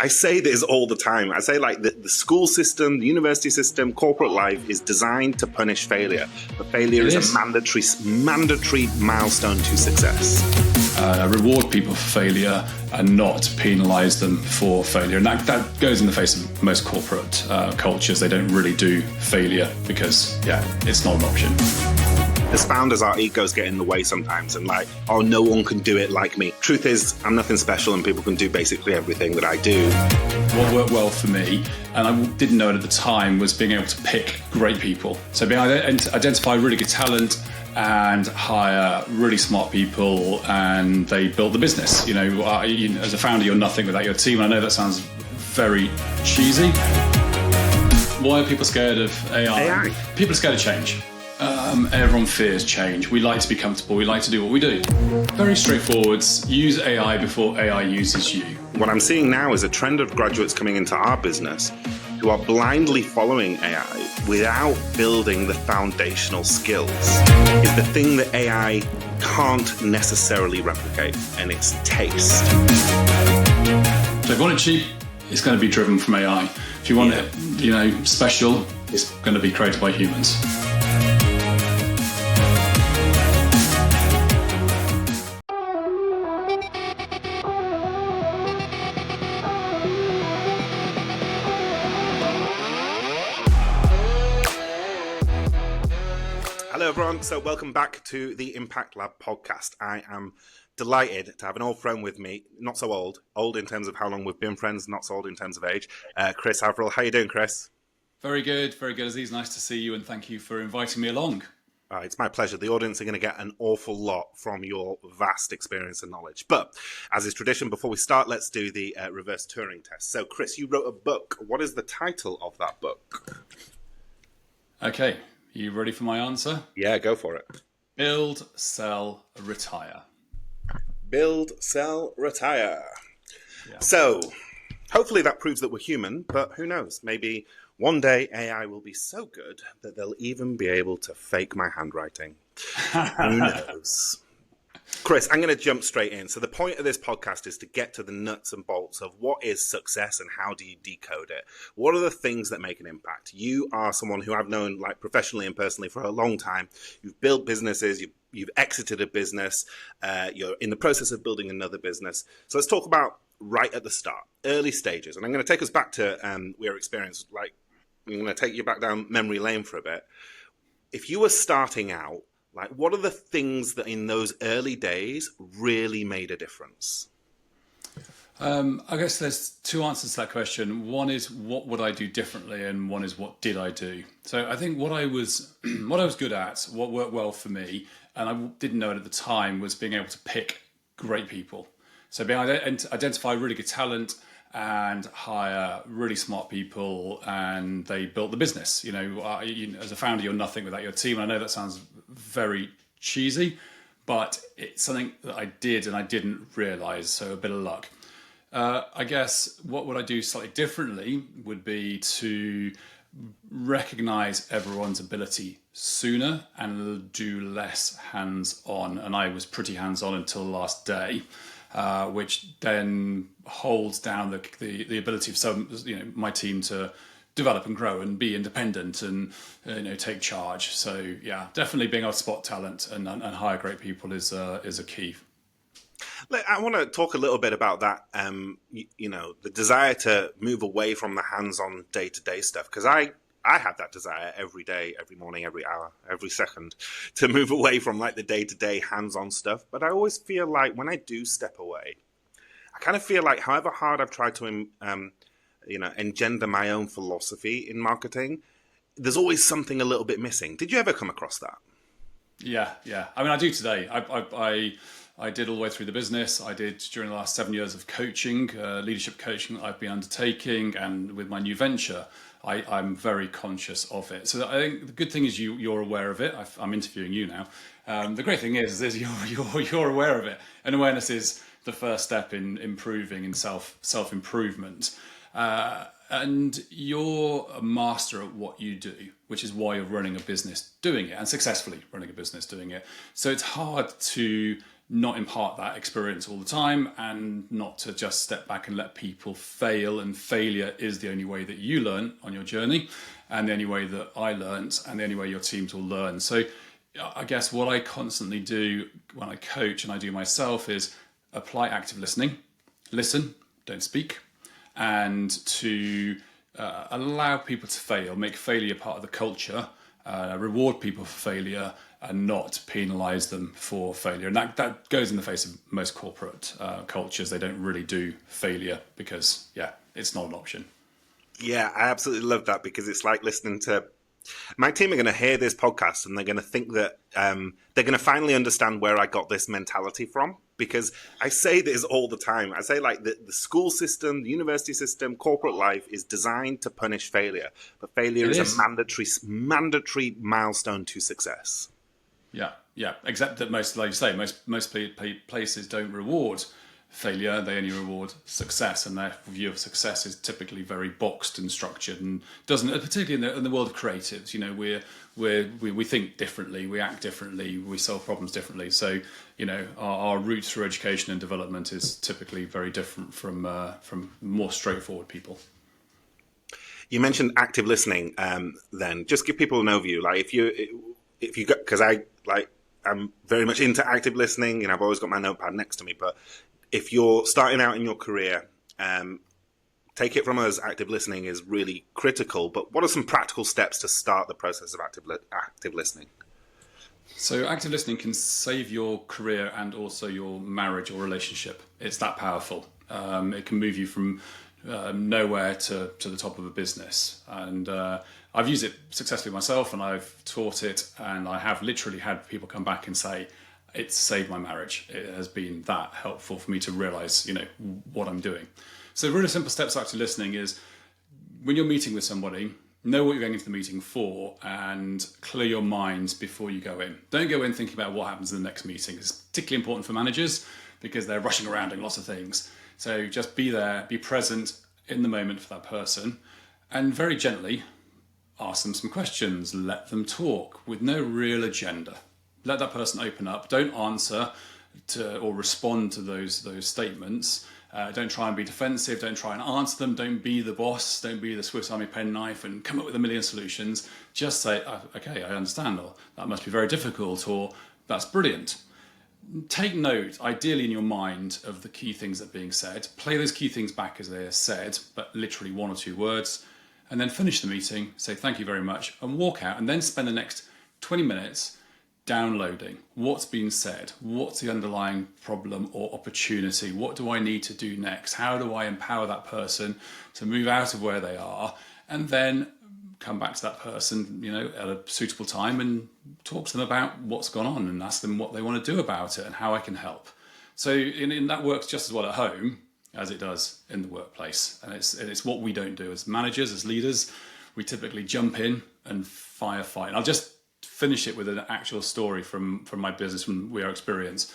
I say this all the time. I say like the school system, the university system, corporate life is designed to punish failure. But failure is a mandatory milestone to success. Reward people for failure and not penalise them for failure. And that goes in the face of most corporate cultures. They don't really do failure because, it's not an option. As founders, our egos get in the way sometimes and like, oh, no one can do it like me. Truth is, I'm nothing special and people can do basically everything that I do. What worked well for me, and I didn't know it at the time, was being able to pick great people. So being able to identify really good talent and hire really smart people, and they built the business. As a founder, you're nothing without your team. And I know that sounds very cheesy. Why are people scared of AI? People are scared of change. Everyone fears change. We like to be comfortable. We like to do what we do. Very straightforward. Use AI before AI uses you. What I'm seeing now is a trend of graduates coming into our business who are blindly following AI without building the foundational skills. Is the thing that AI can't necessarily replicate, and it's taste. So if you want it cheap, it's going to be driven from AI. If you want it, special, it's going to be created by humans. Hello everyone, so welcome back to the Impact Lab podcast. I am delighted to have an old friend with me, not so old in terms of how long we've been friends, not so old in terms of age, Chris Averill. How you doing, Chris? Very good, Aziz. Nice to see you, and thank you for inviting me along. It's my pleasure. The audience are going to get an awful lot from your vast experience and knowledge. But as is tradition, before we start, let's do the reverse Turing test. So, Chris, you wrote a book. What is the title of that book? Okay. You ready for my answer? Yeah, go for it. Build, Sell, Retire. Build, Sell, Retire. Yeah. So, hopefully that proves that we're human, but who knows? Maybe one day AI will be so good that they'll even be able to fake my handwriting. Who knows? Chris, I'm going to jump straight in. So the point of this podcast is to get to the nuts and bolts of what is success and how do you decode it? What are the things that make an impact? You are someone who I've known like professionally and personally for a long time. You've built businesses, you've exited a business, you're in the process of building another business. So let's talk about right at the start, early stages. And I'm going to take us back to your experience. Like, I'm going to take you back down memory lane for a bit. If you were starting out, like, what are the things that in those early days really made a difference? I guess there's two answers to that question. One is what would I do differently, and one is what did I do? So I think what I was good at, what worked well for me, and I didn't know it at the time, was being able to pick great people. So being able to identify really good talent and hire really smart people, and they built the business. As a founder, you're nothing without your team. And I know that sounds very cheesy, but it's something that I did and I didn't realize, so a bit of luck. I guess what would I do slightly differently would be to recognize everyone's ability sooner and do less hands-on. And I was pretty hands-on until the last day. Which then holds down the ability of my team to develop and grow and be independent and take charge. So yeah, definitely being able to spot talent and hire great people is a key. I want to talk a little bit about that. The desire to move away from the hands-on day-to-day stuff, because I have that desire every day, every morning, every hour, every second to move away from like the day-to-day hands-on stuff. But I always feel like when I do step away, I kind of feel like however hard I've tried to, engender my own philosophy in marketing, there's always something a little bit missing. Did you ever come across that? Yeah. I mean, I do today. I did all the way through the business. I did during the last 7 years of coaching, leadership coaching that I've been undertaking, and with my new venture, I'm very conscious of it. So I think the good thing is you're aware of it. I'm interviewing you now. The great thing is you're aware of it, and awareness is the first step in improving in self-improvement. And you're a master at what you do, which is why you're running a business doing it, and successfully running a business doing it. So it's hard to not impart that experience all the time, and not to just step back and let people fail. And failure is the only way that you learn on your journey, and the only way that I learned, and the only way your teams will learn. So I guess what I constantly do when I coach, and I do myself, is apply active listening. Listen, don't speak. And to allow people to fail, make failure part of the culture, reward people for failure, and not penalise them for failure. And that goes in the face of most corporate cultures. They don't really do failure because, it's not an option. Yeah, I absolutely love that, because it's like listening to... My team are going to hear this podcast and they're going to think that they're going to finally understand where I got this mentality from, because I say this all the time. I say, like, the school system, the university system, corporate life is designed to punish failure, but failure is a mandatory milestone to success. Yeah. Except that most, like you say, most places don't reward failure; they only reward success, and their view of success is typically very boxed and structured, and doesn't, particularly in the world of creatives. You know, we think differently, we act differently, we solve problems differently. So, you know, our route through education and development is typically very different from more straightforward people. You mentioned active listening. Then just give people an overview. Like, if you got, because I'm very much into active listening, and I've always got my notepad next to me. But if you're starting out in your career, take it from us, active listening is really critical. But what are some practical steps to start the process of active listening? So active listening can save your career and also your marriage or relationship. It's that powerful. It can move you from nowhere to the top of a business. And I've used it successfully myself, and I've taught it, and I have literally had people come back and say, it's saved my marriage. It has been that helpful for me to realize, you know, what I'm doing. So really simple steps to active listening is, when you're meeting with somebody, know what you're going into the meeting for, and clear your minds before you go in. Don't go in thinking about what happens in the next meeting. It's particularly important for managers because they're rushing around doing lots of things. So just be there, be present in the moment for that person, and very gently ask them some questions. Let them talk with no real agenda. Let that person open up. Don't answer or respond to those statements. Don't try and be defensive. Don't try and answer them. Don't be the boss. Don't be the Swiss Army penknife and come up with a million solutions. Just say, okay, I understand, or that must be very difficult, or that's brilliant. Take note, ideally in your mind, of the key things that are being said. Play those key things back as they are said, but literally 1 or 2 words. And then finish the meeting, say thank you very much, and walk out, and then spend the next 20 minutes downloading what's been said, what's the underlying problem or opportunity, what do I need to do next, how do I empower that person to move out of where they are, and then come back to that person, you know, at a suitable time and talk to them about what's gone on and ask them what they want to do about it and how I can help. So in that works just as well at home as it does in the workplace. And it's what we don't do as managers, as leaders. We typically jump in and firefight. And I'll just finish it with an actual story from my business, from We Are Experience.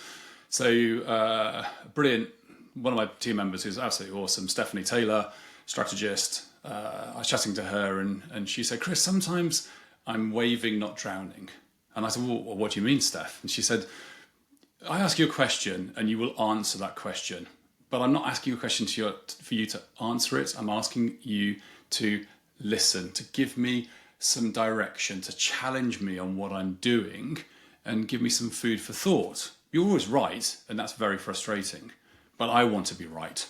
So brilliant, one of my team members who's absolutely awesome, Stephanie Taylor, strategist. I was chatting to her and she said, Chris, sometimes I'm waving, not drowning. And I said, well, what do you mean, Steph? And she said, I ask you a question and you will answer that question. But I'm not asking you a question for you to answer it. I'm asking you to listen, to give me some direction, to challenge me on what I'm doing and give me some food for thought. You're always right, and that's very frustrating. But I want to be right.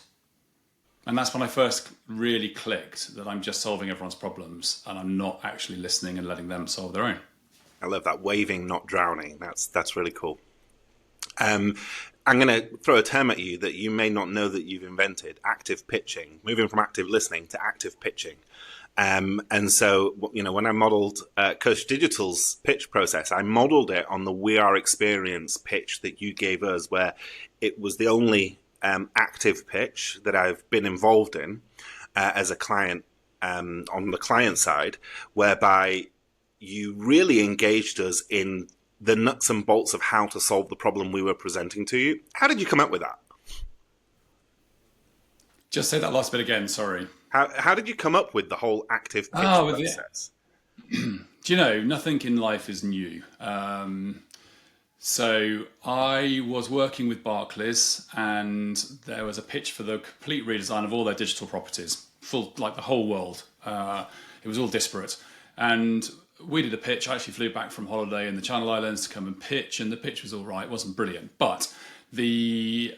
And that's when I first really clicked that I'm just solving everyone's problems and I'm not actually listening and letting them solve their own. I love that, waving, not drowning. That's really cool. I'm going to throw a term at you that you may not know that you've invented: active pitching, moving from active listening to active pitching. And so, you know, when I modeled Cush Digital's pitch process, I modeled it on the We Are Experience pitch that you gave us, where it was the only active pitch that I've been involved in as a client on the client side, whereby you really engaged us in the nuts and bolts of how to solve the problem we were presenting to you. How did you come up with that? Just say that last bit again, sorry. How did you come up with the whole active pitch process? Do you know, nothing in life is new. So I was working with Barclays, and there was a pitch for the complete redesign of all their digital properties, full like the whole world. It was all disparate, and we did a pitch. I actually flew back from holiday in the Channel Islands to come and pitch, and the pitch was all right. It wasn't brilliant, but the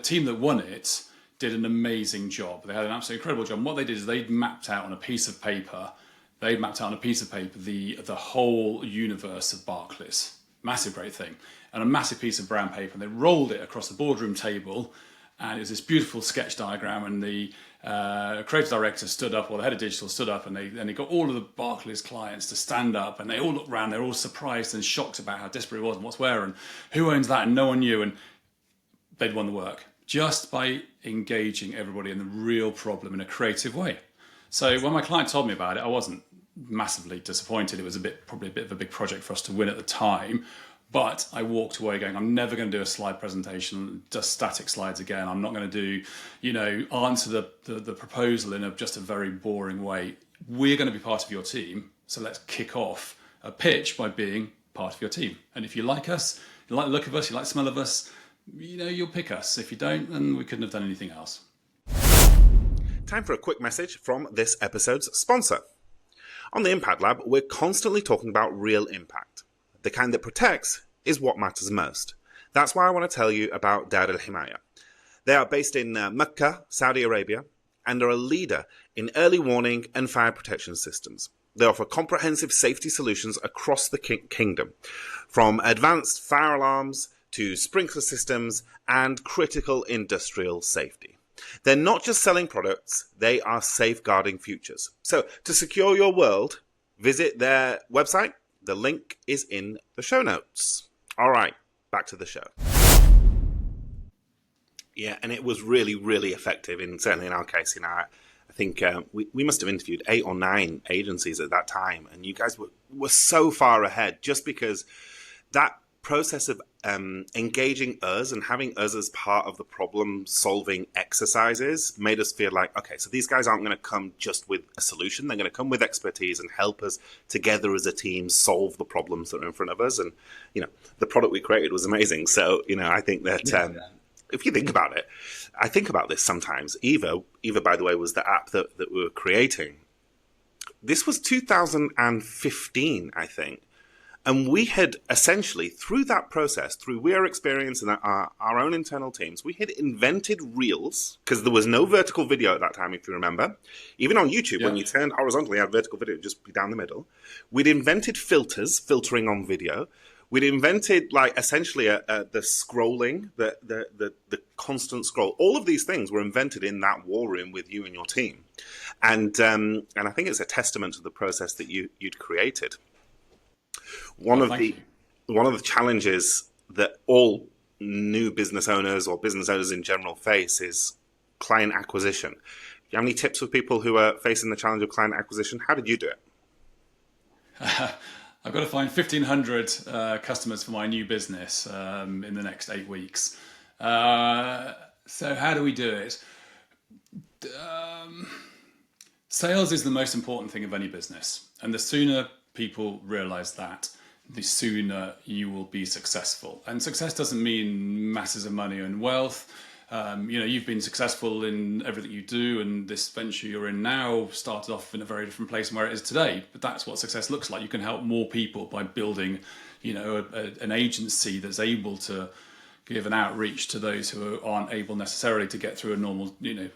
team that won it did an amazing job. They had an absolutely incredible job. And what they did is they mapped out on a piece of paper. The whole universe of Barclays. Massive great thing, and a massive piece of brown paper, and they rolled it across the boardroom table, and it was this beautiful sketch diagram, and the creative director stood up, or the head of digital stood up, and they got all of the Barclays clients to stand up, and they all looked around, they're all surprised and shocked about how disparate it was and what's where and who owns that, and no one knew, and they'd won the work just by engaging everybody in the real problem in a creative way. So when my client told me about it, I wasn't massively disappointed. It was probably a bit of a big project for us to win at the time, but I walked away going, I'm never going to do a slide presentation, just static slides again. I'm not going to do, answer the proposal in just a very boring way. We're going to be part of your team, so let's kick off a pitch by being part of your team. And if you like us, you like the look of us, you like the smell of us, you'll pick us. If you don't, then we couldn't have done anything else. Time for a quick message from this episode's sponsor. On the Impact Lab, we're constantly talking about real impact. The kind that protects is what matters most. That's why I want to tell you about Dar al-Himaya. They are based in Mecca, Saudi Arabia, and are a leader in early warning and fire protection systems. They offer comprehensive safety solutions across the kingdom, from advanced fire alarms to sprinkler systems and critical industrial safety. They're not just selling products, they are safeguarding futures. So to secure your world, visit their website. The link is in the show notes. All right, back to the show. Yeah, and it was really, really effective, certainly in our case. I think we must have interviewed 8 or 9 agencies at that time, and you guys were so far ahead just because that process of engaging us and having us as part of the problem-solving exercises made us feel like, okay, so these guys aren't going to come just with a solution. They're going to come with expertise and help us together as a team solve the problems that are in front of us. And, the product we created was amazing. So, I think that if you think about it, I think about this sometimes. Eva, by the way, was the app that we were creating. This was 2015, I think. And we had essentially, through that process, through our experience and our own internal teams, we had invented reels, because there was no vertical video at that time, if you remember. Even on YouTube, when you turned horizontally, you had vertical video, it'd just be down the middle. We'd invented filters, filtering on video. We'd invented, essentially the scrolling, the constant scroll. All of these things were invented in that war room with you and your team. And I think it's a testament to the process that you'd created. One of the challenges that all new business owners or business owners in general face is client acquisition. Do you have any tips for people who are facing the challenge of client acquisition? How did you do it? I've got to find 1,500 customers for my new business in the next 8 weeks. So how do we do it? Sales is the most important thing of any business, and the sooner people realize that, the sooner you will be successful. And success doesn't mean masses of money and wealth. You've been successful in everything you do, and this venture you're in now started off in a very different place from where it is today. But that's what success looks like. You can help more people by building, an agency that's able to give an outreach to those who aren't able necessarily to get through a normal,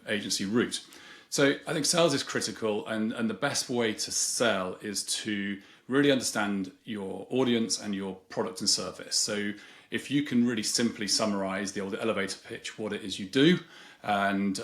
agency route. So I think sales is critical, and the best way to sell is to really understand your audience and your product and service. So if you can really simply summarize the old elevator pitch, what it is you do, and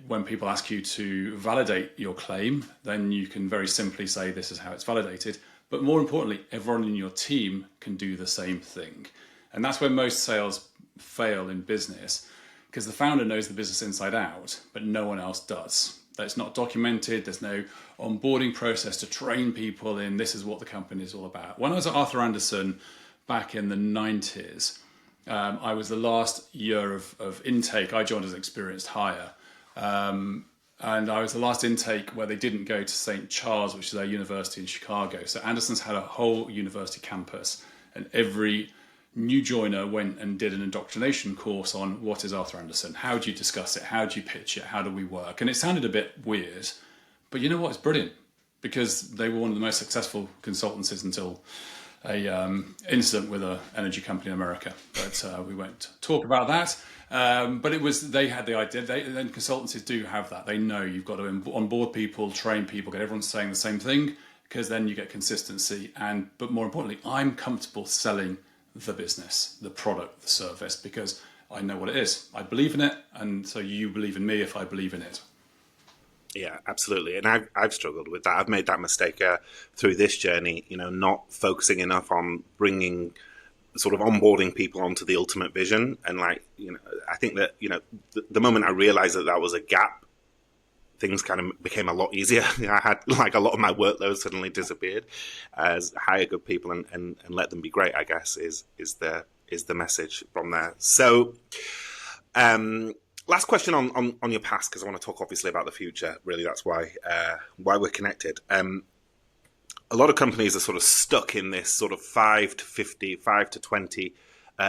when people ask you to validate your claim, then you can very simply say this is how it's validated. But more importantly, everyone in your team can do the same thing. And that's where most sales fail in business, because the founder knows the business inside out, but no one else does. That's not documented. There's no onboarding process to train people in this is what the company is all about. When I was at Arthur Andersen back in the 90s, I was the last year of intake. I joined as an experienced hire. And I was the last intake where they didn't go to St. Charles, which is their university in Chicago. So Anderson's had a whole university campus, and every new joiner went and did an indoctrination course on what is Arthur Andersen, how do you discuss it, how do you pitch it, how do we work? And it sounded a bit weird, but you know what, it's brilliant, because they were one of the most successful consultancies until a incident with an energy company in America, but we won't talk about that. But they had the idea. Then consultancies do have that. They know you've got to onboard people, train people, get everyone saying the same thing, because then you get consistency. But more importantly, I'm comfortable selling the business, the product, the service, because I know what it is. I believe in it, and so you believe in me if I believe in it. Yeah, absolutely. And I've struggled with that. I've made that mistake through this journey, not focusing enough on bringing, sort of onboarding people onto the ultimate vision. And I think that, the moment I realized that was a gap, things kind of became a lot easier. I had a lot of my workload suddenly disappeared. As hire good people and let them be great, I guess, is the message from there. So, last question on your past, because I want to talk obviously about the future. Really, that's why we're connected. A lot of companies are sort of stuck in this sort of 5 to 50, 5 to 20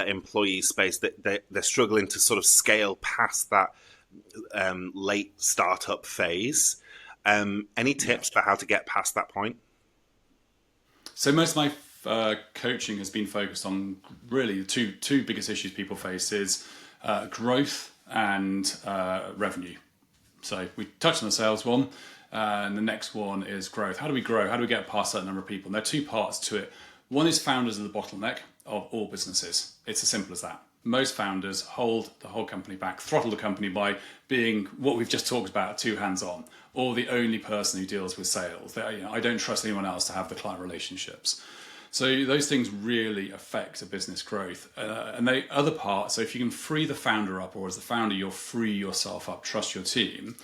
employee space. That they're struggling to sort of scale past that late startup phase. Any tips for how to get past that point? So most of my coaching has been focused on really the two biggest issues people face is growth and revenue. So we touched on the sales one, and the next one is growth. How do we grow? How do we get past that number of people? And there are two parts to it. One is founders are the bottleneck of all businesses. It's as simple as that. Most founders hold the whole company back, throttle the company by being what we've just talked about, too hands-on, or the only person who deals with sales. I don't trust anyone else to have the client relationships. So those things really affect a business growth. And the other part, so if you can free the founder up, or as the founder, you'll free yourself up, trust your team,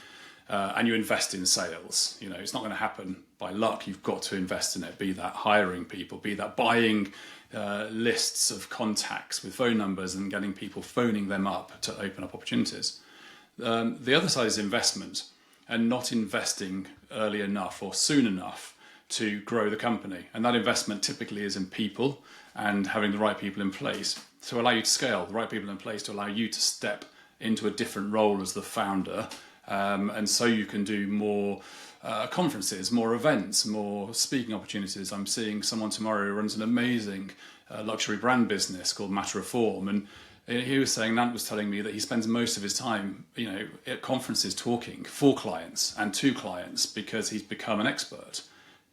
and you invest in sales. It's not going to happen by luck. You've got to invest in it, be that hiring people, be that buying lists of contacts with phone numbers and getting people phoning them up to open up opportunities. The other side is investment, and not investing early enough or soon enough to grow the company. And that investment typically is in people and having the right people in place to allow you to scale, the right people in place to allow you to step into a different role as the founder. And so you can do more conferences, more events, more speaking opportunities. I'm seeing someone tomorrow who runs an amazing luxury brand business called Matter of Form. And he was saying, Nant was telling me that he spends most of his time, at conferences talking for clients and to clients because he's become an expert.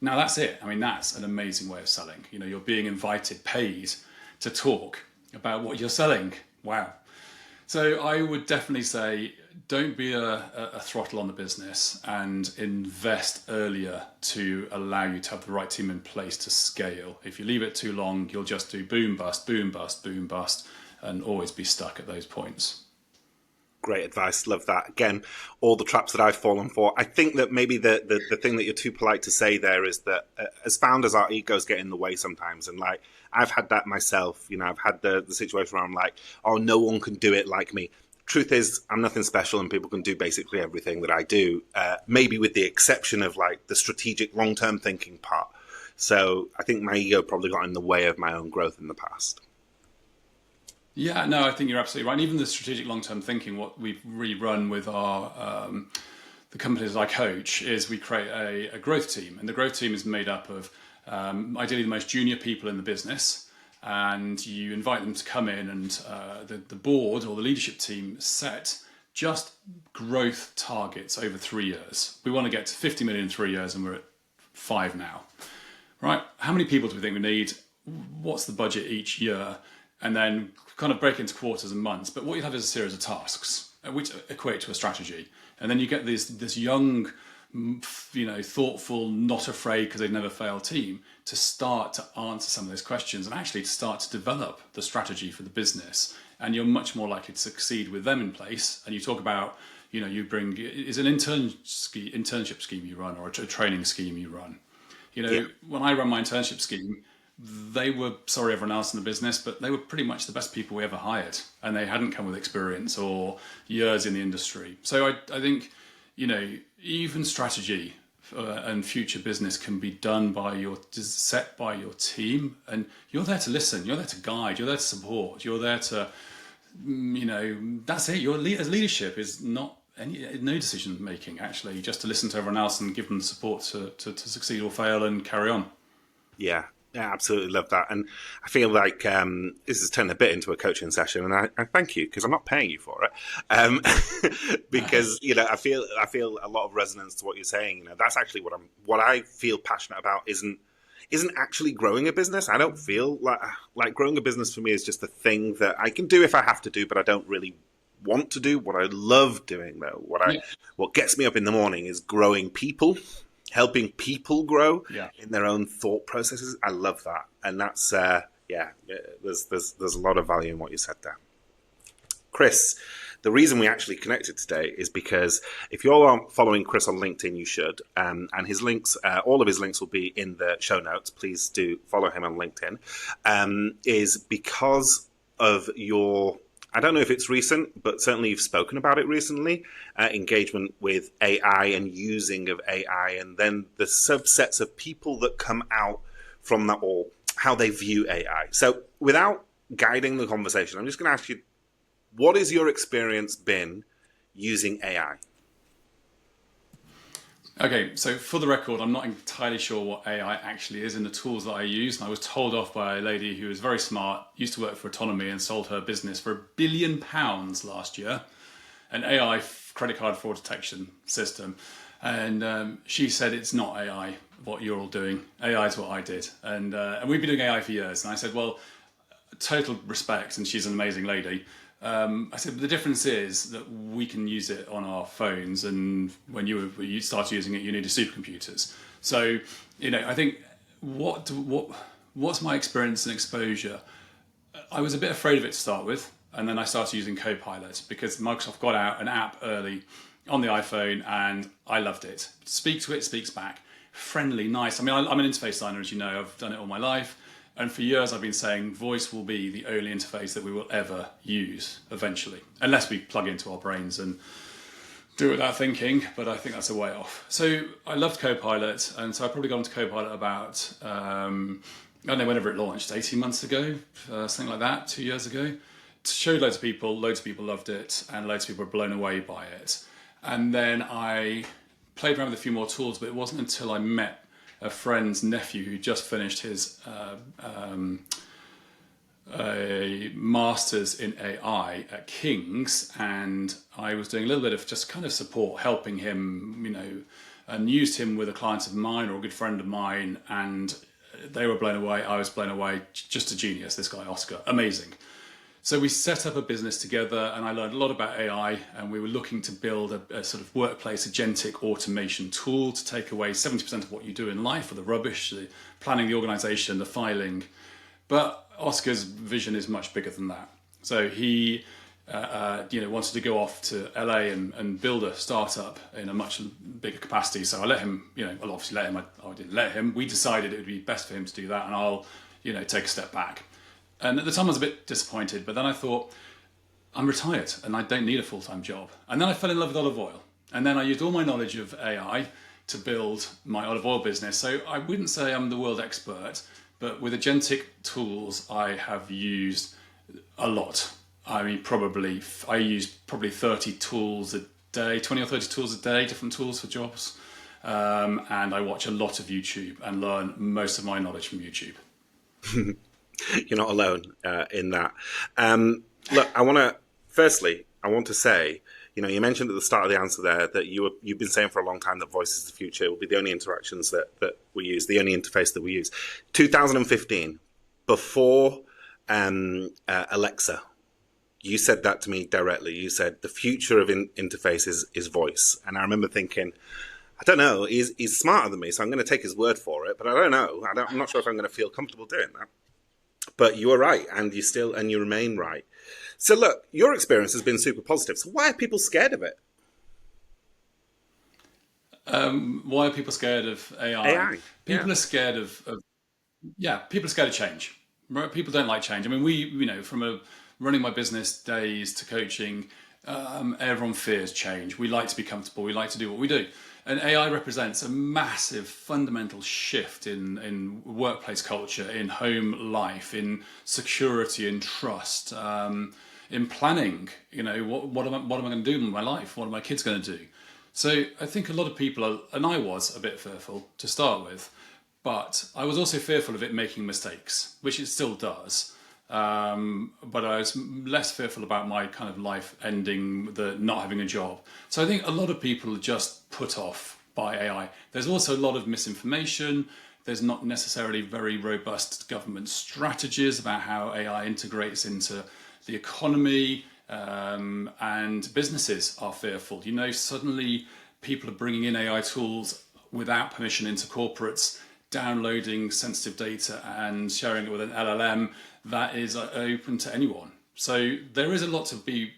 Now that's it. That's an amazing way of selling. You're being invited, paid to talk about what you're selling. Wow. So I would definitely say, don't be a throttle on the business, and invest earlier to allow you to have the right team in place to scale. If you leave it too long, you'll just do boom, bust, boom, bust, boom, bust, and always be stuck at those points. Great advice. Love that. Again, all the traps that I've fallen for. I think that maybe the thing that you're too polite to say there is that as founders, our egos get in the way sometimes. And I've had that myself. I've had the situation where I'm like, oh, no one can do it like me. Truth is, I'm nothing special and people can do basically everything that I do, maybe with the exception of the strategic long-term thinking part. So I think my ego probably got in the way of my own growth in the past. Yeah, no, I think you're absolutely right. And even the strategic long-term thinking, what we've rerun with our the companies I coach is we create a growth team. And the growth team is made up of ideally the most junior people in the business. And you invite them to come in, and the board or the leadership team set just growth targets over 3 years. We want to get to 50 million in 3 years, and we're at 5 now. Right? How many people do we think we need? What's the budget each year? And then kind of break into quarters and months. But what you have is a series of tasks which equate to a strategy. And then you get this young, thoughtful, not afraid because they've never failed team to start to answer some of those questions and actually to start to develop the strategy for the business. And you're much more likely to succeed with them in place. And you talk about, you bring, is an internship scheme you run or a training scheme you run. When I run my internship scheme, they were, sorry everyone else in the business, but they were pretty much the best people we ever hired, and they hadn't come with experience or years in the industry. So I think, even strategy and future business can be done by set by your team, and you're there to listen, you're there to guide, you're there to support, you're there to, that's it. Your leadership is not no decision making, actually, just to listen to everyone else and give them the support to succeed or fail and carry on. Yeah, yeah, absolutely love that. And I feel like this has turned a bit into a coaching session, and I thank you because I'm not paying you for it. Because I feel a lot of resonance to what you're saying. That's actually what I feel passionate about. Isn't actually growing a business. I don't feel like growing a business for me is just a thing that I can do if I have to do, but I don't really want to do. What I love doing, though, what gets me up in the morning is growing people, helping people grow in their own thought processes. I love that, and that's there's a lot of value in what you said there, Chris. The reason we actually connected today is because if you're following Chris on LinkedIn, you should, and his links, all of his links will be in the show notes. Please do follow him on LinkedIn. Is because of your, I don't know if it's recent, but certainly you've spoken about it recently, engagement with AI and using of AI, and then the subsets of people that come out from that, all how they view AI. So without guiding the conversation, I'm just going to ask you, what has your experience been using AI? Okay, so for the record, I'm not entirely sure what AI actually is in the tools that I use. And I was told off by a lady who was very smart, used to work for Autonomy and sold her business for £1 billion last year, an AI credit card fraud detection system. And she said, it's not AI, what you're all doing. AI is what I did. And we've been doing AI for years. And I said, well, total respect, and she's an amazing lady. I said, but the difference is that we can use it on our phones, and when you start using it, you needed supercomputers. So, I think what's my experience and exposure? I was a bit afraid of it to start with, and then I started using Copilot because Microsoft got out an app early on the iPhone, and I loved it. Speak to it, speaks back, friendly, nice. I mean, I'm an interface designer, as you know. I've done it all my life. And for years, I've been saying voice will be the only interface that we will ever use eventually, unless we plug into our brains and do it without thinking. But I think that's a way off. So I loved Copilot, and so I probably got into Copilot about, I don't know, whenever it launched, 18 months ago, something like that, 2 years ago. Showed loads of people loved it, and loads of people were blown away by it. And then I played around with a few more tools, but it wasn't until I met a friend's nephew who just finished his a master's in AI at King's, and I was doing a little bit of just kind of support, helping him, and used him with a client of mine or a good friend of mine, and they were blown away. I was blown away. Just a genius, this guy, Oscar. Amazing. So we set up a business together, and I learned a lot about AI, and we were looking to build a sort of workplace agentic automation tool to take away 70% of what you do in life, or the rubbish, the planning, the organization, the filing. But Oscar's vision is much bigger than that. So he wanted to go off to LA and build a startup in a much bigger capacity. So I let him, I'll obviously let him, I didn't let him. We decided it would be best for him to do that, and I'll, take a step back. And at the time I was a bit disappointed, but then I thought, I'm retired and I don't need a full-time job. And then I fell in love with olive oil. And then I used all my knowledge of AI to build my olive oil business. So I wouldn't say I'm the world expert, but with agentic tools, I have used a lot. I mean, I use probably 30 tools a day, 20 or 30 tools a day, different tools for jobs. And I watch a lot of YouTube and learn most of my knowledge from YouTube. You're not alone in that. Look, I want to say, you mentioned at the start of the answer there that you've been saying for a long time that voice is the future. It will be the only interactions that we use, the only interface that we use. 2015, before Alexa, you said that to me directly. You said the future of interface is voice. And I remember thinking, I don't know, he's smarter than me, so I'm going to take his word for it, but I don't know. I'm not sure if I'm going to feel comfortable doing that. But you were right, and you remain right. So look, your experience has been super positive. So why are people scared of it? Why are people scared of AI? People are scared of people are scared of change. Right? People don't like change. I mean, from running my business days to coaching, Everyone fears change. We like to be comfortable. We like to do what we do. And AI represents a massive fundamental shift in workplace culture, in home life, in security and trust, in planning. You know, what am I going to do in my life? What are my kids going to do? So I think a lot of people are, and I was a bit fearful to start with, but I was also fearful of it making mistakes, which it still does. But I was less fearful about my kind of life ending, the not having a job. So I think a lot of people are just put off by AI. There's also a lot of misinformation. There's not necessarily very robust government strategies about how AI integrates into the economy, and businesses are fearful. You know, suddenly people are bringing in AI tools without permission into corporates, downloading sensitive data and sharing it with an LLM that is open to anyone. So there is a lot to be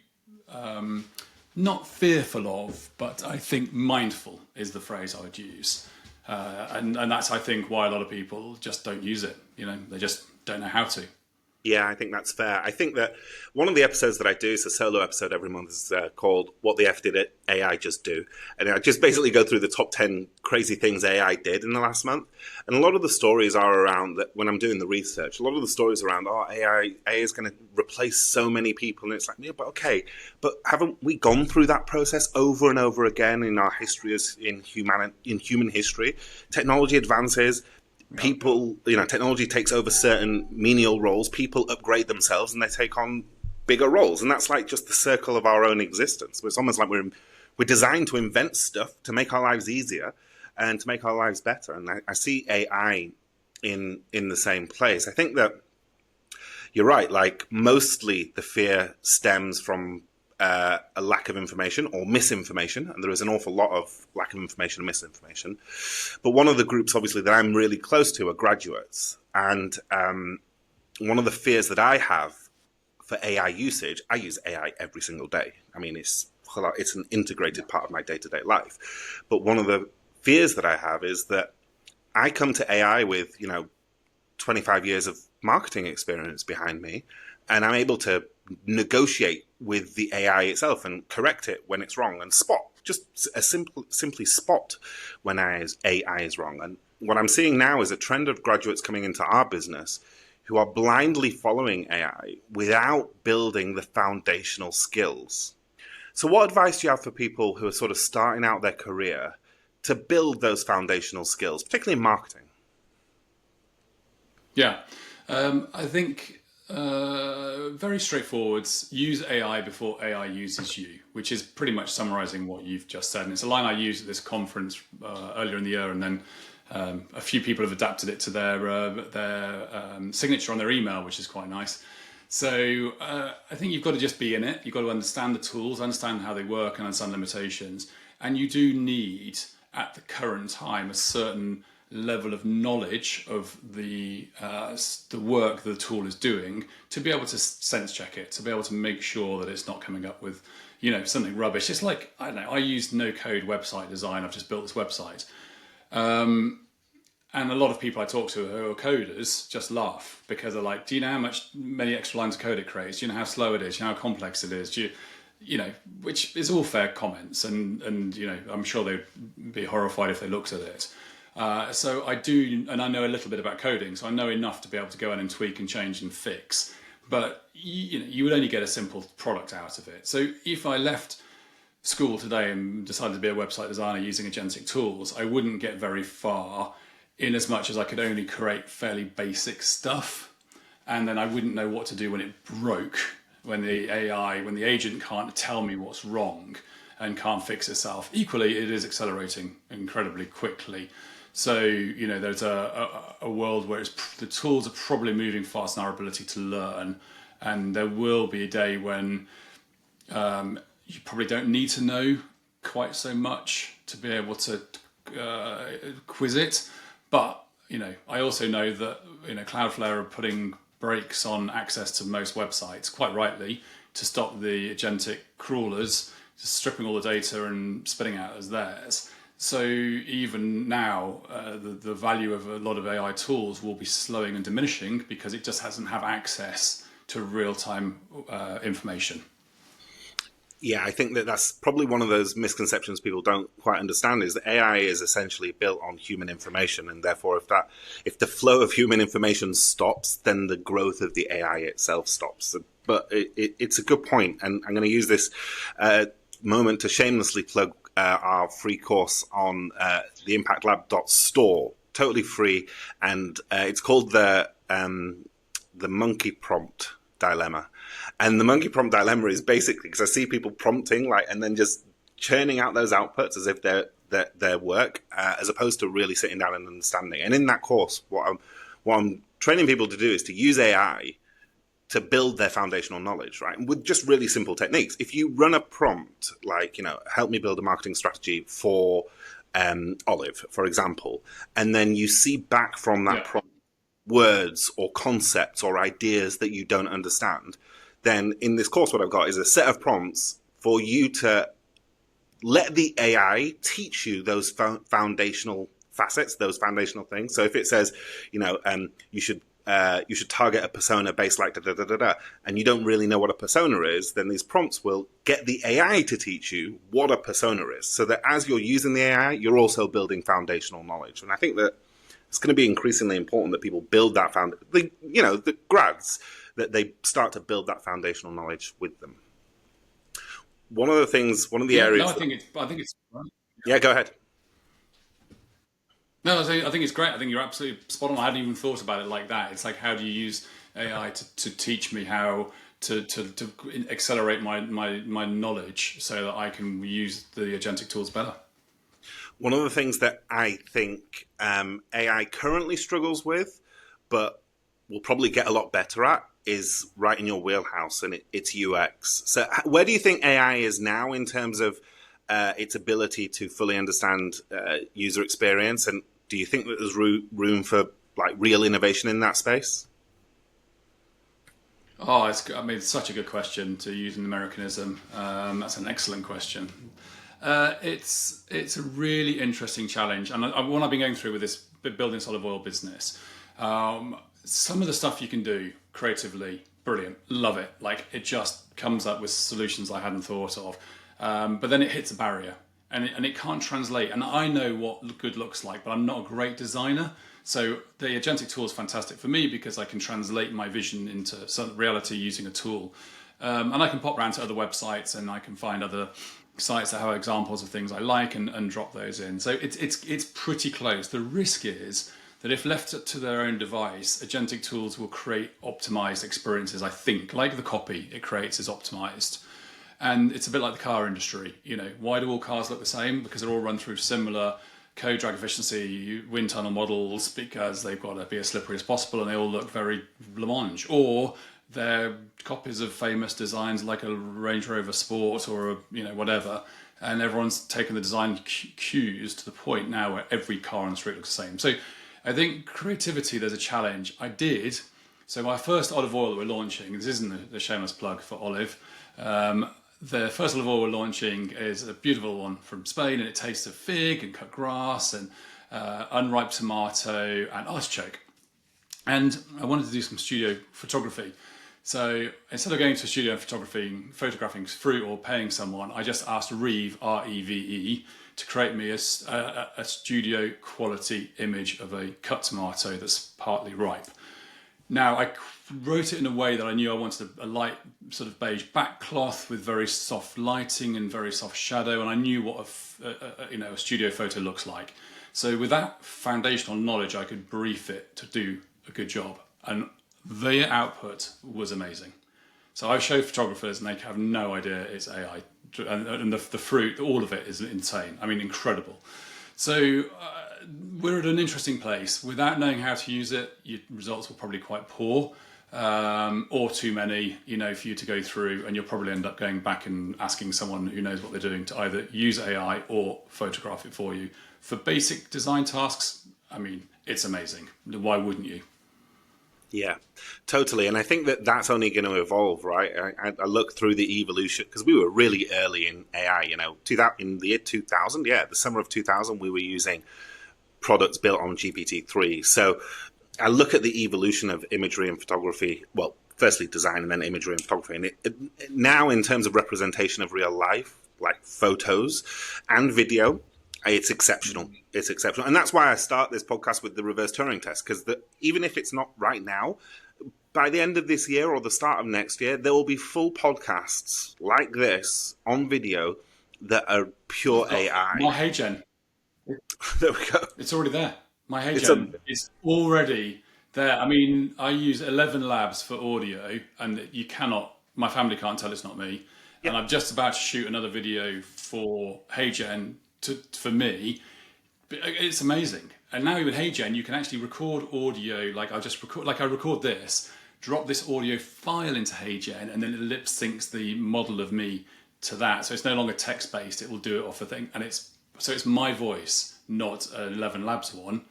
not fearful of, but I think mindful is the phrase I would use. And that's, I think, why a lot of people just don't use it. You know, they just don't know how to. Yeah, I think that's fair. I think that one of the episodes that I do, it's a solo episode every month, is called What the F Did AI Just Do? And I just basically go through the top 10 crazy things AI did in the last month. And a lot of the stories are around that when I'm doing the research, a lot of the stories around, AI is going to replace so many people. And it's like, yeah, but okay, but haven't we gone through that process over and over again in our history, as in human history? Technology advances. People, you know, technology takes over certain menial roles. People upgrade themselves and they take on bigger roles. And that's like just the circle of our own existence. It's almost like we're designed to invent stuff to make our lives easier and to make our lives better. And I see AI in the same place. I think that you're right. Like, mostly the fear stems from a lack of information or misinformation, and there is an awful lot of lack of information and misinformation. But one of the groups, obviously, that I'm really close to are graduates. And one of the fears that I have for AI usage, I use AI every single day. I mean, it's an integrated part of my day-to-day life. But one of the fears that I have is that I come to AI with, 25 years of marketing experience behind me, and I'm able to negotiate with the AI itself and correct it when it's wrong and simply spot when AI is wrong. And what I'm seeing now is a trend of graduates coming into our business who are blindly following AI without building the foundational skills. So what advice do you have for people who are sort of starting out their career to build those foundational skills, particularly in marketing? Yeah, I think very straightforward. Use AI before AI uses you, which is pretty much summarizing what you've just said. And it's a line I used at this conference earlier in the year, and then a few people have adapted it to their signature on their email, which is quite nice. So I think you've got to just be in it. You've got to understand the tools, understand how they work, and understand limitations. And you do need, at the current time, a certain level of knowledge of the work the tool is doing to be able to sense check it, to be able to make sure that it's not coming up with, something rubbish. It's like, I don't know, I use no-code website design. I've just built this website. And a lot of people I talk to who are coders just laugh because they're like, do you know how many extra lines of code it creates? Do you know how slow it is? Do you know how complex it is? Which is all fair comments. And I'm sure they'd be horrified if they looked at it. So I do, and I know a little bit about coding, so I know enough to be able to go in and tweak and change and fix. But you would only get a simple product out of it. So if I left school today and decided to be a website designer using agentic tools, I wouldn't get very far, in as much as I could only create fairly basic stuff, and then I wouldn't know what to do when it broke, when the agent can't tell me what's wrong and can't fix itself. Equally, it is accelerating incredibly quickly. So, there's a world where the tools are probably moving fast in our ability to learn, and there will be a day when you probably don't need to know quite so much to be able to quiz it. But, I also know that, Cloudflare are putting brakes on access to most websites, quite rightly, to stop the agentic crawlers just stripping all the data and spitting out as theirs. So even now, the value of a lot of AI tools will be slowing and diminishing because it just doesn't have access to real-time information. Yeah, I think that that's probably one of those misconceptions people don't quite understand is that AI is essentially built on human information, and therefore, if the flow of human information stops, then the growth of the AI itself stops. But it's a good point, and I'm going to use this moment to shamelessly plug our free course on theimpactlab.store, totally free, and it's called the monkey prompt dilemma. And the monkey prompt dilemma is basically because I see people prompting and then just churning out those outputs as if they're their work, as opposed to really sitting down and understanding. And in that course, what I'm training people to do is to use AI to build their foundational knowledge, right? And with just really simple techniques. If you run a prompt like, help me build a marketing strategy for Olive, for example, and then you see back from that prompt words or concepts or ideas that you don't understand, then in this course what I've got is a set of prompts for you to let the AI teach you those foundational facets, those foundational things. So if it says, you should target a persona based like da da da da da, and you don't really know what a persona is, then these prompts will get the AI to teach you what a persona is, so that as you're using the AI, you're also building foundational knowledge. And I think that it's going to be increasingly important that people build that the grads, that they start to build that foundational knowledge with them. One of the areas. No, I think it's. Yeah, go ahead. No, I think it's great. I think you're absolutely spot on. I hadn't even thought about it like that. It's like, how do you use AI to teach me how to accelerate my knowledge so that I can use the agentic tools better? One of the things that I think AI currently struggles with, but will probably get a lot better at, is right in your wheelhouse, and it's UX. So where do you think AI is now in terms of its ability to fully understand user experience? And do you think that there's room for real innovation in that space? Oh, it's such a good question to use an Americanism. That's an excellent question. It's a really interesting challenge, and what I've been going through with this building solid oil business, some of the stuff you can do creatively, brilliant, love it. It just comes up with solutions I hadn't thought of, but then it hits a barrier, and it can't translate. And I know what good looks like, but I'm not a great designer. So the agentic tool is fantastic for me because I can translate my vision into some reality using a tool, and I can pop around to other websites and I can find other sites that have examples of things I like and drop those in. So it's pretty close. The risk is that if left to their own device, agentic tools will create optimized experiences. I think like the copy it creates is optimized, and it's a bit like the car industry. Why do all cars look the same? Because they're all run through similar code drag efficiency, wind tunnel models, because they've got to be as slippery as possible, and they all look very blancmange. Or they're copies of famous designs like a Range Rover Sport or whatever, and everyone's taken the design cues to the point now where every car on the street looks the same. So I think creativity, there's a challenge. So my first olive oil that we're launching, this isn't the shameless plug for Olive, the first olive oil we're launching is a beautiful one from Spain, and it tastes of fig and cut grass and unripe tomato and artichoke. And I wanted to do some studio photography. So instead of going to a studio and photographing fruit or paying someone, I just asked Reeve, R-E-V-E, to create me a studio quality image of a cut tomato that's partly ripe. Now, I wrote it in a way that I knew I wanted a light sort of beige backcloth with very soft lighting and very soft shadow, and I knew what a studio photo looks like. So with that foundational knowledge, I could brief it to do a good job, and the output was amazing. So I showed photographers, and they have no idea it's AI, and the fruit, all of it is insane. I mean, incredible. So we're at an interesting place. Without knowing how to use it, your results will probably quite poor, or too many, for you to go through, and you'll probably end up going back and asking someone who knows what they're doing to either use AI or photograph it for you. For basic design tasks, I mean, it's amazing. Why wouldn't you? Yeah, totally. And I think that that's only going to evolve, right? I look through the evolution, because we were really early in AI, in the year 2000, the summer of 2000, we were using products built on GPT-3. So I look at the evolution of imagery and photography, well, firstly design and then imagery and photography. And now in terms of representation of real life, like photos and video, it's exceptional. It's exceptional. And that's why I start this podcast with the reverse Turing test, because even if it's not right now, by the end of this year or the start of next year, there will be full podcasts like this on video that are pure AI. My HeyGen. There we go. It's already there. My HeyGen is already there. I mean, I use 11 labs for audio, and you cannot, my family can't tell it's not me. Yep. And I'm just about to shoot another video for HeyGen for me. It's amazing. And now with HeyGen, you can actually record audio. Like I record this, drop this audio file into HeyGen, and then it lip syncs the model of me to that. So it's no longer text based. It will do it off a thing, and it's my voice, not an 11 Labs one.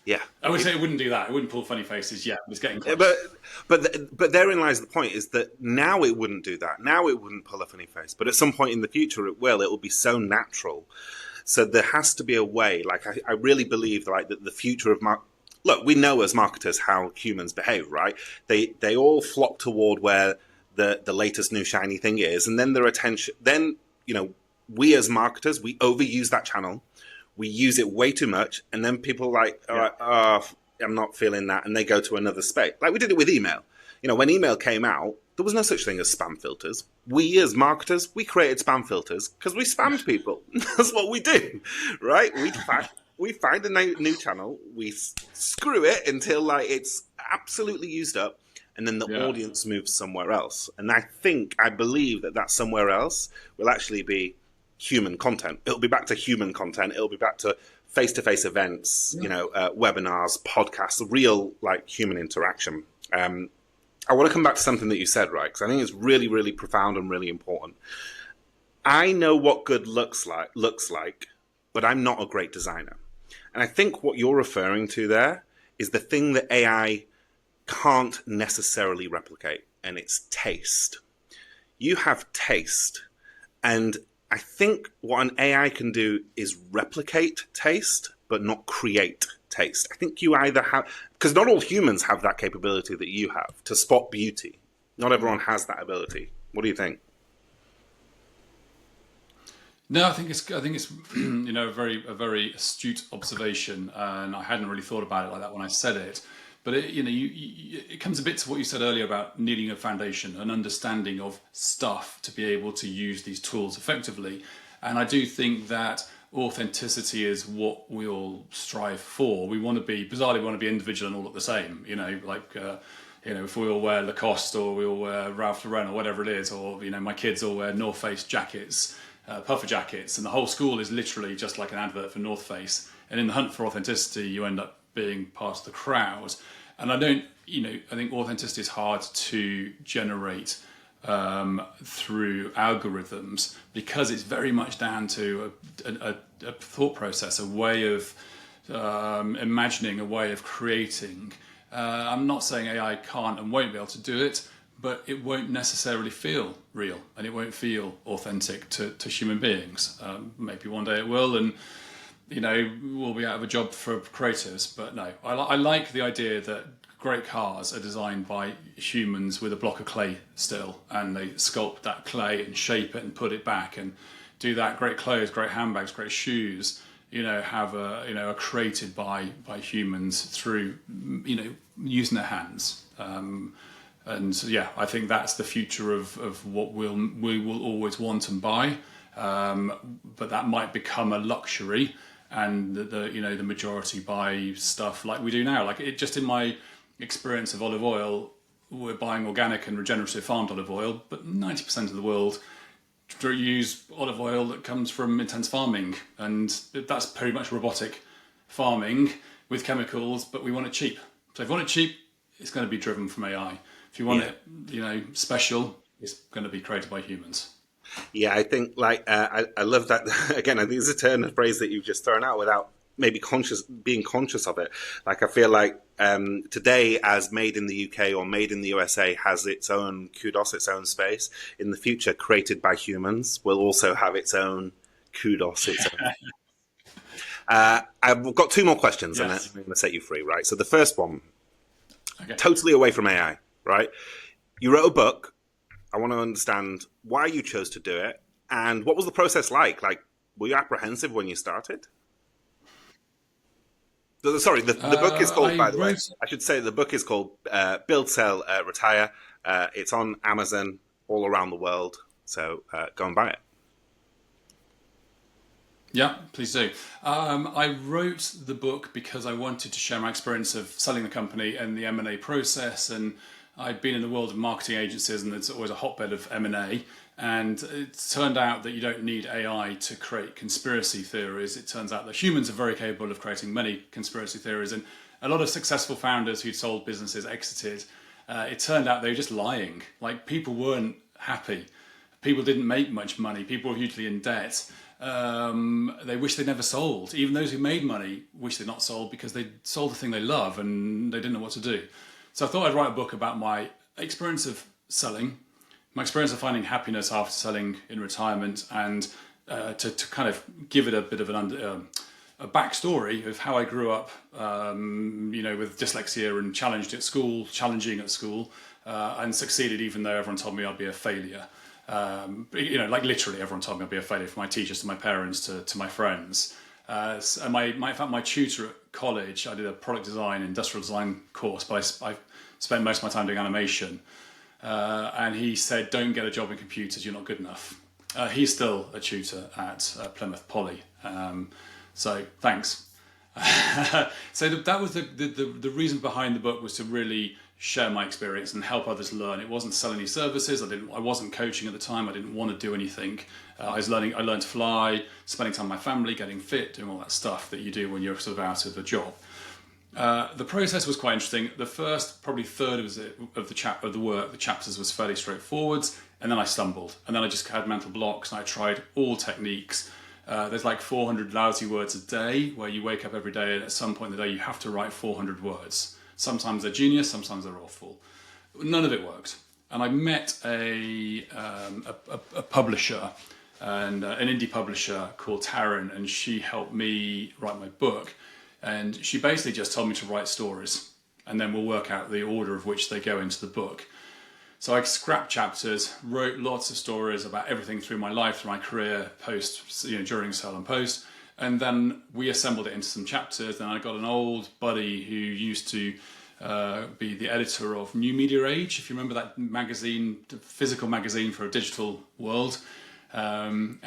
Yeah. I would say it wouldn't do that. It wouldn't pull funny faces yet. It's getting close. But therein lies the point, is that now it wouldn't do that. Now it wouldn't pull a funny face. But at some point in the future, it will. It will be so natural. So there has to be a way. Like I really believe that the future of look, we know as marketers how humans behave, right? They all flock toward where the latest new shiny thing is, and then their attention. Then we as marketers, we overuse that channel. We use it way too much, and then people I'm not feeling that, and they go to another space. Like we did it with email. When email came out, there was no such thing as spam filters. We as marketers, we created spam filters because we spammed people. That's what we do, right? We find a new channel, we screw it until it's absolutely used up, and then the audience moves somewhere else. And I believe that somewhere else will actually be human content. It'll be back to human content. It'll be back to face-to-face events, webinars, podcasts, real human interaction. I want to come back to something that you said, right? Because I think it's really, really profound and really important. I know what good looks like, but I'm not a great designer. And I think what you're referring to there is the thing that AI can't necessarily replicate, and it's taste. You have taste, and I think what an AI can do is replicate taste, but not create taste. I think you either have, because not all humans have that capability that you have to spot beauty. Not everyone has that ability. What do you think? No, I think it's a very astute observation, and I hadn't really thought about it like that when I said it. But it comes a bit to what you said earlier about needing a foundation, an understanding of stuff to be able to use these tools effectively. And I do think that authenticity is what we all strive for. We want to be individual and all look the same. If we all wear Lacoste or we all wear Ralph Lauren or whatever it is, or my kids all wear North Face jackets, puffer jackets, and the whole school is literally just like an advert for North Face. And in the hunt for authenticity, you end up being part of the crowd. And I think authenticity is hard to generate through algorithms, because it's very much down to a thought process, a way of imagining, a way of creating. I'm not saying AI can't and won't be able to do it, but it won't necessarily feel real, and it won't feel authentic to human beings. Maybe one day it will, and we'll be out of a job for creators. But no, I like the idea that great cars are designed by humans with a block of clay still, and they sculpt that clay and shape it and put it back and do that. Great clothes, great handbags, great shoes, are created by humans through, using their hands. I think that's the future of what we will always want and buy. But that might become a luxury, and the majority buy stuff like we do now. Just in my experience of olive oil, we're buying organic and regenerative farmed olive oil, but 90% of the world use olive oil that comes from intense farming, and that's pretty much robotic farming with chemicals, but we want it cheap. So if you want it cheap, it's going to be driven from AI. If you want it, special, it's going to be created by humans. Yeah, I think I love that. Again, I think it's a turn of phrase that you've just thrown out without maybe being conscious of it. I feel like today, as made in the UK or made in the USA has its own kudos, its own space. In the future, created by humans will also have its own kudos, its own. I've got two more questions, and I'm going to set you free, right? So the first one, Okay. totally away from AI, right? You wrote a book. I want to understand why you chose to do it and what was the process like? Like, were you apprehensive when you started? Sorry, the book is called, I by the way, wrote. I should say the book is called Build, Sell, Retire. It's on Amazon all around the world. So go and buy it. Yeah, please do. I wrote the book because I wanted to share my experience of selling the company and the M&A process. And I'd been in the world of marketing agencies, and it's always a hotbed of M&A. And it turned out that you don't need AI to create conspiracy theories. It turns out that humans are very capable of creating many conspiracy theories. And a lot of successful founders who'd sold businesses exited. It turned out they were just lying. Like, people weren't happy. People didn't make much money. People were hugely in debt. They wish they'd never sold. Even those who made money wish they'd not sold because they sold the thing they love and they didn't know what to do. So I thought I'd write a book about my experience of selling, my experience of finding happiness after selling in retirement, and to kind of give it a bit of a backstory of how I grew up, with dyslexia and challenging at school, and succeeded even though everyone told me I'd be a failure. Like literally everyone told me I'd be a failure, from my teachers to my parents to my friends. And in fact, my tutor at college, I did a product design, industrial design course, but I spent most of my time doing animation. And he said, don't get a job in computers, you're not good enough. He's still a tutor at Plymouth Poly. So thanks. So that was the reason behind the book, was to really share my experience and help others learn. It wasn't sell any services. I wasn't coaching at the time. I didn't want to do anything. I learned to fly, spending time with my family, getting fit, doing all that stuff that you do when you're sort of out of a job. The process was quite interesting. The first probably third of the chapters was fairly straightforward, and then I stumbled, and then I just had mental blocks, and I tried all techniques. There's like 400 lousy words a day, where you wake up every day and at some point in the day you have to write 400 words. Sometimes they're genius, sometimes they're awful. None of it worked. And I met a publisher, and an indie publisher called Turing, and she helped me write my book. And she basically just told me to write stories, and then we'll work out the order of which they go into the book. So I scrapped chapters, wrote lots of stories about everything through my life, through my career, during, sell, and post. And then we assembled it into some chapters. And I got an old buddy who used to be the editor of New Media Age, if you remember that magazine, the physical magazine for a digital world. Michael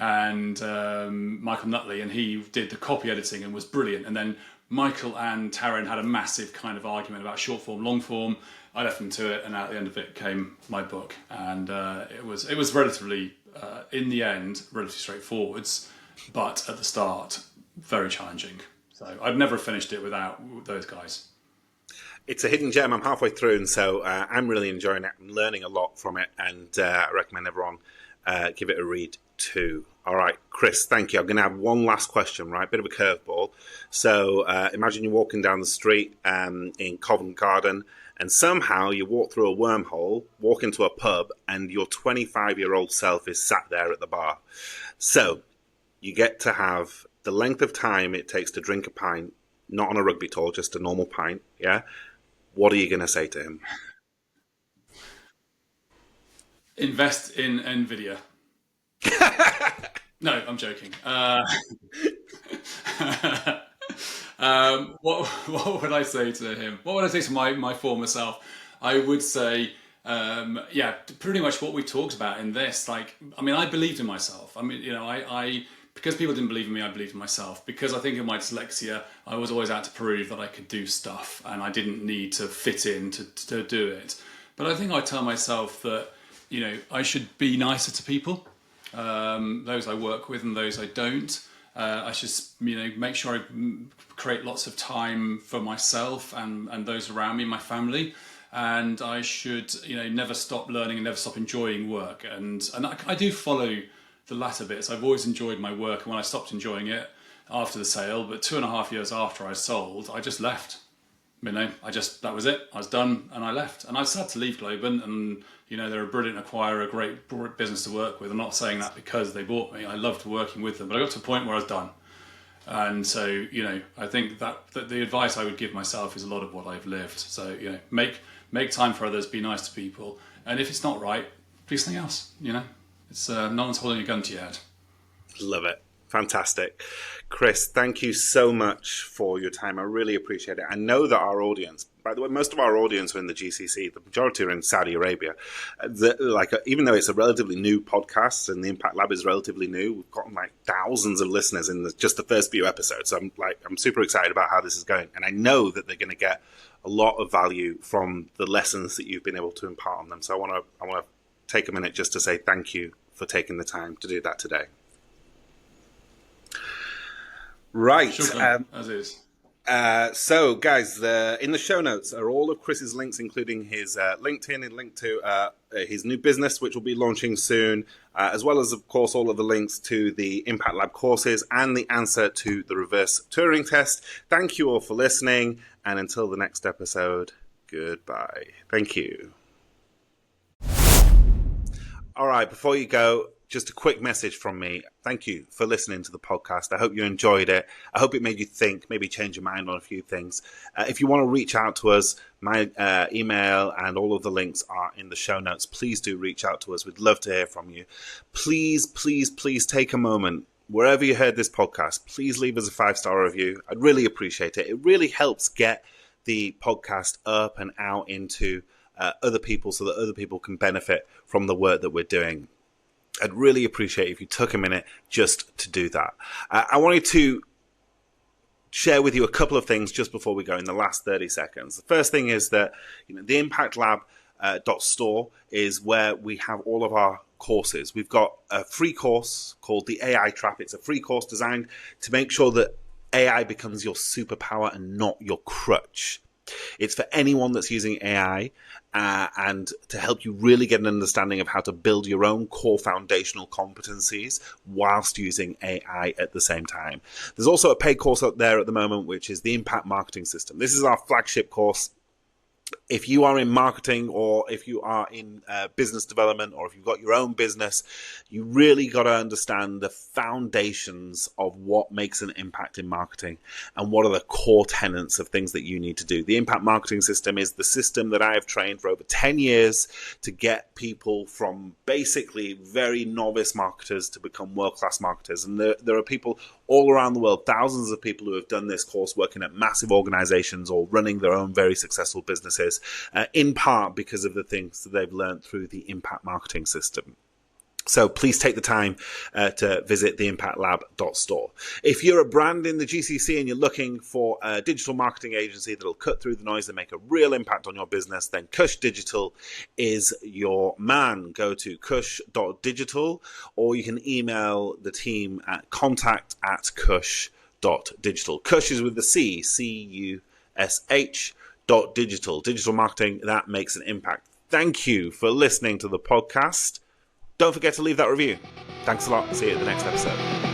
Nutley, and he did the copy editing and was brilliant. And then Michael and Taryn had a massive kind of argument about short form, long form. I left them to it, and at the end of it came my book. And it was relatively, in the end, relatively straightforward, but at the start, very challenging. So I'd never finished it without those guys. It's a hidden gem. I'm halfway through, and so I'm really enjoying it. I'm learning a lot from it, and I recommend everyone give it a read too. All right, Chris, thank you. I'm going to have one last question, right? Bit of a curveball. So imagine you're walking down the street in Covent Garden, and somehow you walk through a wormhole, walk into a pub, and your 25-year-old self is sat there at the bar. So you get to have the length of time it takes to drink a pint, not on a rugby tour, just a normal pint, yeah? What are you going to say to him? Invest in NVIDIA. No, I'm joking. What would I say to him? What would I say to my former self? I would say, pretty much what we talked about in this. Like, I mean, I believed in myself. I mean, I because people didn't believe in me, I believed in myself. Because I think in my dyslexia, I was always out to prove that I could do stuff, and I didn't need to fit in to do it. But I think I tell myself that, I should be nicer to people, those I work with and those I don't. I should, make sure I create lots of time for myself and those around me, my family. And I should, never stop learning and never stop enjoying work. And I do follow the latter bits. I've always enjoyed my work, and when I stopped enjoying it after the sale, but 2.5 years after I sold, I just left. That was it. I was done, and I left. And I was sad to leave Globant, and they're a brilliant acquirer, a great business to work with. I'm not saying that because they bought me. I loved working with them, but I got to a point where I was done. And so, I think that the advice I would give myself is a lot of what I've lived. So, make time for others, be nice to people. And if it's not right, do something else, It's no one's holding a gun to your head. Love it. Fantastic. Chris, thank you so much for your time. I really appreciate it. I know that our audience, by the way, most of our audience are in the GCC. The majority are in Saudi Arabia. Even though it's a relatively new podcast and the Impact Lab is relatively new, we've gotten thousands of listeners in just the first few episodes. So I'm super excited about how this is going. And I know that they're going to get a lot of value from the lessons that you've been able to impart on them. So I want to take a minute just to say thank you for taking the time to do that today. Right. As is. So, guys, in the show notes are all of Chris's links, including his LinkedIn and link to his new business, which will be launching soon, as well as, of course, all of the links to the Impact Lab courses and the answer to the reverse Turing test. Thank you all for listening, and until the next episode, goodbye. Thank you. All right, before you go, just a quick message from me. Thank you for listening to the podcast. I hope you enjoyed it. I hope it made you think, maybe change your mind on a few things. If you want to reach out to us, my email and all of the links are in the show notes. Please do reach out to us. We'd love to hear from you. Please, please, please take a moment. Wherever you heard this podcast, please leave us a 5-star review. I'd really appreciate it. It really helps get the podcast up and out into other people so that other people can benefit from the work that we're doing. I'd really appreciate if you took a minute just to do that. I wanted to share with you a couple of things just before we go in the last 30 seconds. The first thing is that the Impact Lab .store is where we have all of our courses. We've got a free course called the AI Trap. It's a free course designed to make sure that AI becomes your superpower and not your crutch. It's for anyone that's using AI and to help you really get an understanding of how to build your own core foundational competencies whilst using AI at the same time. There's also a paid course out there at the moment, which is the Impact Marketing System. This is our flagship course. If you are in marketing or if you are in business development or if you've got your own business, you really got to understand the foundations of what makes an impact in marketing and what are the core tenets of things that you need to do. The Impact Marketing System is the system that I have trained for over 10 years to get people from basically very novice marketers to become world-class marketers. And there are people all around the world, thousands of people who have done this course working at massive organizations or running their own very successful businesses, in part because of the things that they've learned through the Impact Marketing System. So please take the time to visit the impactlab.store. If you're a brand in the GCC and you're looking for a digital marketing agency that'll cut through the noise and make a real impact on your business, then Cush Digital is your man. Go to cush.digital or you can email the team at contact@cush.digital. Cush is with the C, C-U-S-H .digital. Digital marketing that makes an impact. Thank you for listening to the podcast. Don't forget to leave that review. Thanks a lot. See you at the next episode.